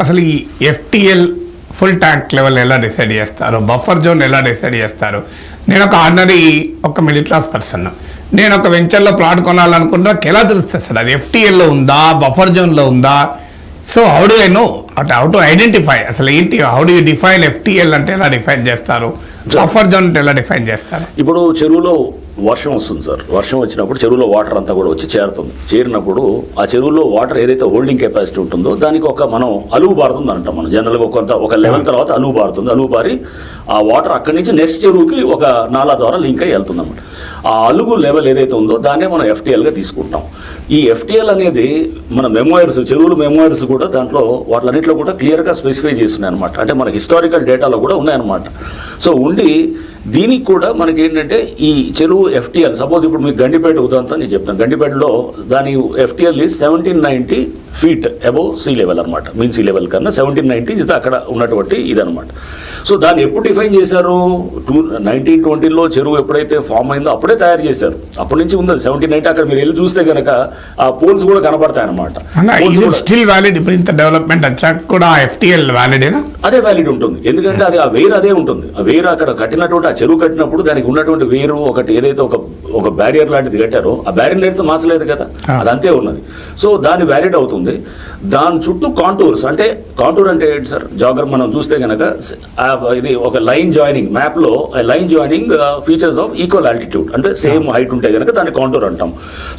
అసలు ఈ FTL full tank level ఎలా డిసైడ్ చేస్తారు, బఫర్ జోన్ ఎలా డిసైడ్ చేస్తారు? నేను ఒక ఆర్డినరీ మిడిల్ క్లాస్ పర్సన్, నేను ఒక వెంచర్లో ప్లాట్ కొనాలనుకుంటే నాకు ఎలా తెలుస్తుంది సార్ అది ఎఫ్టిఎల్లో ఉందా బఫర్ జోన్లో ఉందా? So how do I know, how to identify అసలు ఏంటి, how do you define FTL అంటే ఎలా డిఫైన్ చేస్తారు, బఫర్ జోన్ అంటే ఎలా డిఫైన్ చేస్తారు? ఇప్పుడు చెరువులో వర్షం వస్తుంది సార్, వర్షం వచ్చినప్పుడు చెరువులో వాటర్ అంతా కూడా వచ్చి చేరుతుంది. చేరినప్పుడు ఆ చెరువులో వాటర్ ఏదైతే హోల్డింగ్ కెపాసిటీ ఉంటుందో దానికి మనం అలుగు బారుతుంది అంటాం. మనం జనరల్గా ఒక లెవెల్ తర్వాత అలుగు బారుతుంది. అలుగు బారి ఆ వాటర్ అక్కడి నుంచి నెక్స్ట్ చెరువుకి ఒక నాలా ద్వారా లింక్ అయ్యి వెళ్తుంది అన్నమాట. ఆ అలుగు లెవెల్ ఏదైతే ఉందో దాన్నే మనం ఎఫ్టిఎల్గా తీసుకుంటాం. ఈ ఎఫ్టిఎల్ అనేది మన మెమోయిర్స్, చెరువులు మెమోయిర్స్ కూడా దాంట్లో వాటిలన్నింటిలో కూడా క్లియర్గా స్పెసిఫై చేస్తున్నాయి అనమాట. అంటే మన హిస్టారికల్ డేటాలో కూడా ఉన్నాయన్నమాట. సో ఉండి దీనికి కూడా మనకి ఏంటంటే ఈ చెరువు ఎఫ్టిఎల్, సపోజ్ ఇప్పుడు మీకు గండిపేట ఉదాహరణ నేను చెప్తాను. గండిపేటలో దాని FTL is 1790 feet above sea level అనమాట. మీన్ సీ లెవెల్ కన్నా 1790 ఇస్ అక్కడ ఉన్నటువంటి ఇదనమాట. సో దాన్ని ఎప్పుడు డిఫైన్ చేశారు? 1920లో చెరువు ఎప్పుడైతే ఫామ్ అయిందో అప్పుడే తయారు చేశారు. అప్పటి నుంచి ఉంది 1790. అక్కడ మీరు వెళ్ళి చూస్తే కనుక ఆ పోల్స్ కూడా కనపడతాయి అనమాట. స్టిల్ వ్యాలిడ్, ఇప్పుడు ఇంత డెవలప్మెంట్ వచ్చాక కూడా ఎఫ్టిఎల్ వ్యాలిడేనా? అదే వ్యాలిడ్ ఉంటుంది. ఎందుకంటే అది ఆ వేరు అదే ఉంటుంది. ఆ వేరు అక్కడ కట్టినటువంటి ఆ చెరువు కట్టినప్పుడు దానికి ఉన్నటువంటి వేరు ఒకటి ఏదైతే ఒక బ్యారియర్ లాంటిది కట్టారో ఆ బ్యారియర్ అయితే మార్చలేదు కదా, అదంతే ఉన్నది. సో దాని వ్యాలిడ్ అవుతుంది. దాని చుట్టూ కాంటూర్స్, అంటే కాంటూర్ అంటే ఏంటి సార్? జాగ్రఫ్ మనం చూస్తే కనుక ఇది ఒక లైన్ జాయినింగ్, మ్యాప్ లో line joining features of equal altitude, అంటే సేమ్ హైట్ ఉంటే కనుక దాన్ని కాంటూర్ అంటాం.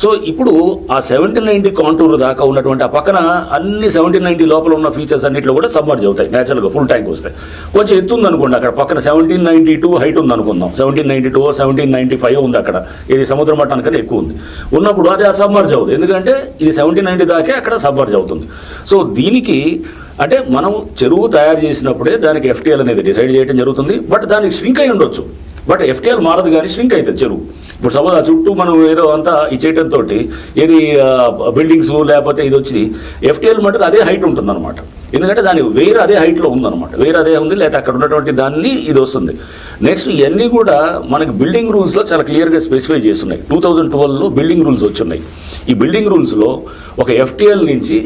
సో ఇప్పుడు ఆ 1790 కాంటూర్ దాకా ఉన్నటువంటి ఆ పక్కన అన్ని 1790 లోపల ఉన్న ఫీచర్స్ అన్నింటిలో కూడా సబ్మర్జ్ అవుతాయి నేచురల్గా ఫుల్ ట్యాంక్ వస్తే. కొంచెం ఎత్తు ఉంది అనుకోండి, అక్కడ పక్కన 1792 హైట్ ఉంది అనుకుందాం, 1792 1795 ఉంది అక్కడ, ఇది సముద్ర మట్టానికన్నా ఎక్కువ ఉంది ఉన్నప్పుడు అది ఆ సబ్మర్జ్ అవుతుంది. ఎందుకంటే ఇది 1790 దాకే అక్కడ సబ్మర్జ్ అవుతుంది. సో దీనికి అంటే మనం చెరువు తయారు చేసినప్పుడే దానికి ఎఫ్టిఎల్ అనేది డిసైడ్ చేయడం జరుగుతుంది. బట్ దానికి ష్రింక్ అయి ఉండొచ్చు, బట్ ఎఫ్టిఎల్ మారదు కానీ ష్రింక్ అవుతుంది చెరువు. ఇప్పుడు సపోజ్ ఆ చుట్టూ మనం ఏదో అంతా ఇచ్చేయటంతో ఏది బిల్డింగ్స్ లేకపోతే ఇది వచ్చి ఎఫ్టిఎల్ మటుకు అదే హైట్ ఉంటుంది అనమాట. ఎందుకంటే దాని వేరు అదే హైట్లో ఉందన్నమాట, వేరు అదే ఉంది, లేకపోతే అక్కడ ఉన్నటువంటి దాన్ని ఇది వస్తుంది. నెక్స్ట్ ఇవన్నీ కూడా మనకి బిల్డింగ్ రూల్స్లో చాలా క్లియర్గా స్పెసిఫై చేస్తున్నాయి. 2012లో బిల్డింగ్ రూల్స్ వచ్చున్నాయి. ఈ బిల్డింగ్ రూల్స్లో ఒక ఎఫ్టిఎల్ నుంచి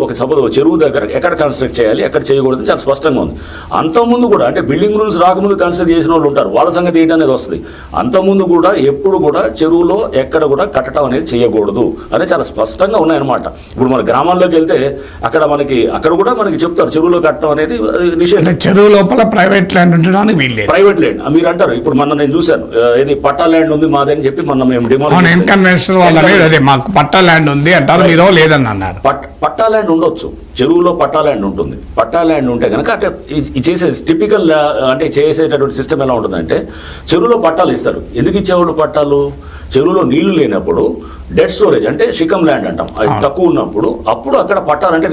ఒక సపోజ్ చెరువు దగ్గర ఎక్కడ కన్స్ట్రక్ట్ చేయాలి ఎక్కడ చేయకూడదు చాలా స్పష్టంగా ఉంది. అంతకుముందు కూడా అంటే బిల్డింగ్ రూల్స్ రాకముందు కన్స్ట్రక్ట్ చేసిన వాళ్ళు ఉంటారు, వాళ్ళ సంగతి ఏంటనేది వస్తుంది. అంతకుముందు కూడా ఎప్పుడు కూడా చెరువులో ఎక్కడ కూడా కట్టడం అనేది చేయకూడదు అనేది చాలా స్పష్టంగా ఉన్నాయన్నమాట. ఇప్పుడు మన గ్రామాల్లోకి వెళ్తే అక్కడ కూడా మనకి చెప్తారు చెరువులో కట్టడం అనేది నిషేధం. చెరువు లోపల ప్రైవేట్ ల్యాండ్ ఉండడానికి వీల్లేదు. ప్రైవేట్ ల్యాండ్ మీరు అంటారు. ఇప్పుడు నేను చూశాను, ఏది పట్టా ల్యాండ్ ఉంది మాదని చెప్పి మేము పట్టా ల్యాండ్ ఉంది అంటారు, మీరు లేదని అన్నారు. పట్టా ల్యాండ్ ఉండొచ్చు, చెరువులో పట్టా ల్యాండ్ ఉంటుంది. పట్టా ల్యాండ్ ఉంటే కనుక అంటే చేసే టిపికల్ అంటే చేసేటటువంటి సిస్టమ్ ఎలా ఉంటుందంటే చెరువులో పట్టాలు ఇస్తారు. ఎందుకు ఇచ్చేవాళ్ళు పట్టాలు? చెరువులో నీళ్లు లేనప్పుడు డెడ్ స్టోరేజ్ అంటే షికమ్ ల్యాండ్ అంటాం, అది తక్కువ ఉన్నప్పుడు అప్పుడు అక్కడ పట్టాలంటే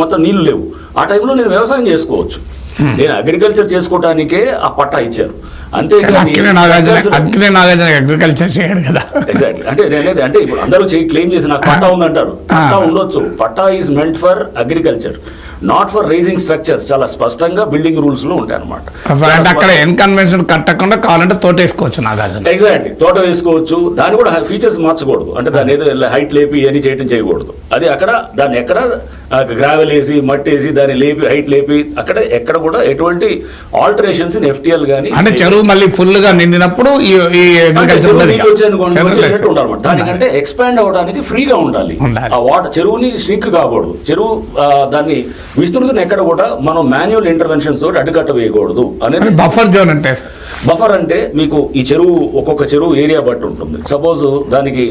మొత్తం నీళ్లు లేవు. ఆ టైంలో నేను వ్యవసాయం చేసుకోవచ్చు, నేను అగ్రికల్చర్ చేసుకోవడానికే ఆ పట్టా ఇచ్చారు. అంతేగాని అగ్రికల్చర్ చేయడు కదా. ఎగ్జాక్ట్లీ. అంటే ఇప్పుడు అందరూ క్లెయిమ్ చేసి నాకు పట్టా ఉందంటారు. పట్టా ఉండొచ్చు, పట్టా is meant for agriculture, not for raising structures. చాలా స్పష్టంగా బిల్డింగ్ రూల్స్ లో ఉంటాయి అనమాట. అక్కడ ఎన్కన్వెన్షన్ కట్టకుండా కావాలంటే తోట వేసుకోవచ్చు. నాగార్జున ఎగ్జాక్ట్లీ తోట వేసుకోవచ్చు. దాన్ని కూడా ఫీచర్స్ మార్చకూడదు, అంటే దాన్ని ఏదో హైట్ లేపి అని చేయకూడదు. అది అక్కడ దాన్ని ఎక్కడ గ్రావెల్ వేసి మట్టి వేసి దాన్ని లేపి హైట్ లేపి ఎక్కడ కూడా ఎటువంటి ఆల్టరేషన్స్ ఇన్ ఎఫ్టిఎల్ కానీ అంటే చెరువు మళ్ళీ ఫుల్ గా నిండినప్పుడు ఉండాలన్నమాట. దానికంటే ఎక్స్పాండ్ అవడానికి ఫ్రీగా ఉండాలి. ఆ వాటర్ చెరువుని ష్రింక్ కాకూడదు. చెరువు దాన్ని విస్తృతిని ఎక్కడ కూడా మనం మాన్యువల్ ఇంటర్వెన్షన్స్ తోటి అడ్డుకట్ట వేయకూడదు అనేది బఫర్ జోన్ అంటే. బఫర్ అంటే మీకు ఈ చెరువు ఒక్కొక్క చెరువు ఏరియా బట్టి ఉంటుంది. సపోజ్ దానికి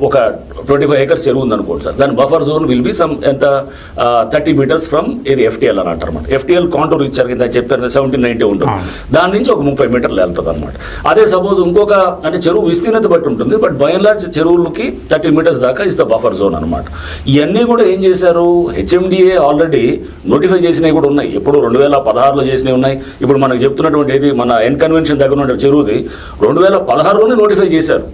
ఒక 25 acres చెరువు ఉంది అనుకోండి సార్, దాని buffer zone will be some ఎంత 30 meters ఫ్రమ్ ఏది ఎఫ్టిఎల్ అని అంటారు అనమాట. ఎఫ్టిఎల్ కాంటూర్ ఇచ్చారు కింద చెప్పారు 1790 ఉంటుంది, దాని నుంచి ఒక 30 meterలు వెళ్తుంది అనమాట. అదే సపోజ్ ఇంకొక అంటే చెరువు విస్తీర్ణత బట్టి ఉంటుంది, బట్ బై అండ్ లార్జ్ చెరువులకి 30 meters దాకా ఇస్ ద బఫర్ జోన్ అనమాట. ఇవన్నీ కూడా ఏం చేశారు, హెచ్ఎండిఏ ఆల్రెడీ నోటిఫై చేసినవి కూడా ఉన్నాయి. ఎప్పుడు 2016లో చేసినవి ఉన్నాయి. ఇప్పుడు మనకు చెప్తున్నటువంటి ఏది మన కన్వెన్షన్ దగ్గర ఉన్న చెరువుది 2016లోనే నోటిఫై చేశారు.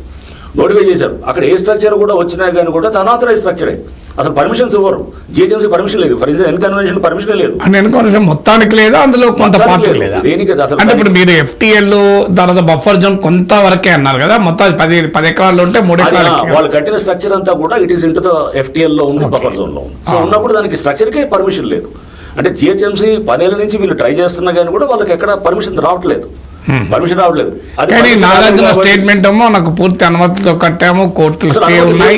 అక్కడ ఏ స్ట్రక్చర్ కూడా వచ్చినా కానీ కూడా అనాథరైజ్ స్ట్రక్చరే, అసలు పర్మిషన్స్ ఇవ్వరు. జిహెచ్ఎంసీ పర్మిషన్ లేదు, ఫర్ ఎగ్జాంపుల్ ఎన్కన్వెన్షన్ పర్మిషన్ లేదు. ఎన్కన్వెన్షన్ మొత్తానికి లేదా, అందులో కొంత పార్ట్ లేదా, దేనికి అసలు. అంటే ఇప్పుడు మీరు ఎఫ్టిఎల్ తర్వాత బఫర్ జోన్ కొంత వరకే అన్నారు కదా, మొత్తం 10 ఎకరాలు ఉంటే 3 ఎకరాలు వాళ్ళు కట్టిన స్ట్రక్చర్ అంతా కూడా it is into the FTL లో ఉంది, బఫర్ జోన్ లో ఉంది. సో ఉన్నప్పుడు దానికి స్ట్రక్చర్కే పర్మిషన్ లేదు. అంటే జిహెచ్ఎంసీ 10 ఏళ్ల నుంచి వీళ్ళు ట్రై చేస్తున్నా కానీ కూడా వాళ్ళకి ఎక్కడ పర్మిషన్ రావట్లేదు. అది కానీ permission నాగార్జున రాలేదు కాబట్టి- స్టేట్మెంట్ ఏమో నాకు పూర్తి అనుమతితో కట్టాము, కోర్టులు స్టే ఉన్నాయి,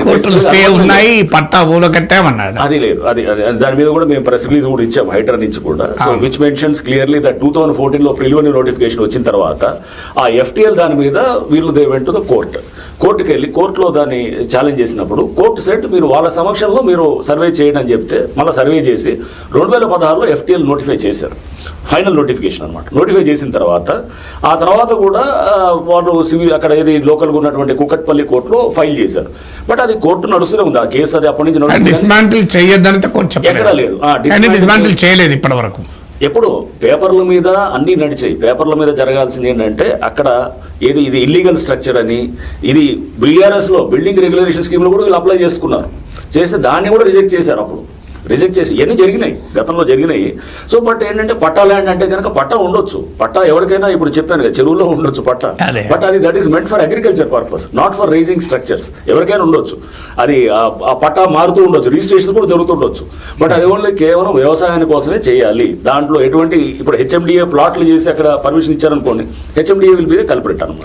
కోర్టులు స్టే ఉన్నాయి, పట్టా ఊలో కట్టామన్నాడు. అది లేదు. అది దాని మీద కూడా మేము ప్రెస్ రిలీజ్ కూడా ఇచ్చాము హైడ్రా నుంచి కూడా. So which mentions clearly that 2014 preliminary notification వచ్చిన తర్వాత ఆ FTL దాని మీద వీళ్ళు దే వెంట్ టు ద కోర్టుకి వెళ్ళి కోర్టులో దాన్ని ఛాలెంజ్ చేసినప్పుడు కోర్టు సెట్ మీరు వాళ్ళ సమక్షంలో మీరు సర్వే చేయండి అని చెప్తే మళ్ళీ సర్వే చేసి 2016లో FTL నోటిఫై చేశారు. ఫైనల్ నోటిఫికేషన్ అనమాట. నోటిఫై చేసిన తర్వాత ఆ తర్వాత కూడా వాళ్ళు సివిల్ అక్కడ ఏది లోకల్గా ఉన్నటువంటి కుకట్పల్లి కోర్టులో ఫైల్ చేశారు. బట్ అది కోర్టు నడుస్తూనే ఉంది. ఆ కేసు అది అప్పటి నుంచి నడుస్తుంది. డిస్మాంటిల్ చేయొద్దని కొంచెం ఎక్కడా లేదు. డిస్మాంటిల్ చేయలేదు ఇప్పటి వరకు. ఎప్పుడు పేపర్ల మీద అన్నీ నడిచాయి. పేపర్ల మీద జరగాల్సింది ఏంటంటే అక్కడ ఇది ఇల్లీగల్ స్ట్రక్చర్ అని, ఇది BRSలో బిల్డింగ్ రెగ్యులేషన్ స్కీమ్లో కూడా వీళ్ళు అప్లై చేసుకున్నారు. చేస్తే దాన్ని కూడా రిజెక్ట్ చేశారు. అప్పుడు రిజెక్ట్ చేసి ఇవన్నీ జరిగినాయి, గతంలో జరిగినాయి. సో బట్ ఏంటంటే పట్టా ల్యాండ్ అంటే కనుక పట్టా ఉండొచ్చు. పట్టా ఎవరికైనా ఇప్పుడు చెప్పాను కదా, చెరువులో ఉండొచ్చు పట్టా. బట్ అది that is meant for agriculture purpose, not for raising structures. ఎవరికైనా ఉండొచ్చు. అది ఆ పట్టా మారుతూ ఉండొచ్చు, రిజిస్ట్రేషన్ కూడా జరుగుతుండొచ్చు. బట్ అది ఓన్లీ కేవలం వ్యవసాయాని కోసమే చేయాలి. దాంట్లో ఎటువంటి ఇప్పుడు HMDA ప్లాట్లు చేసి అక్కడ పర్మిషన్ ఇచ్చారనుకోండి, HMDA will be the culprit అనమాట.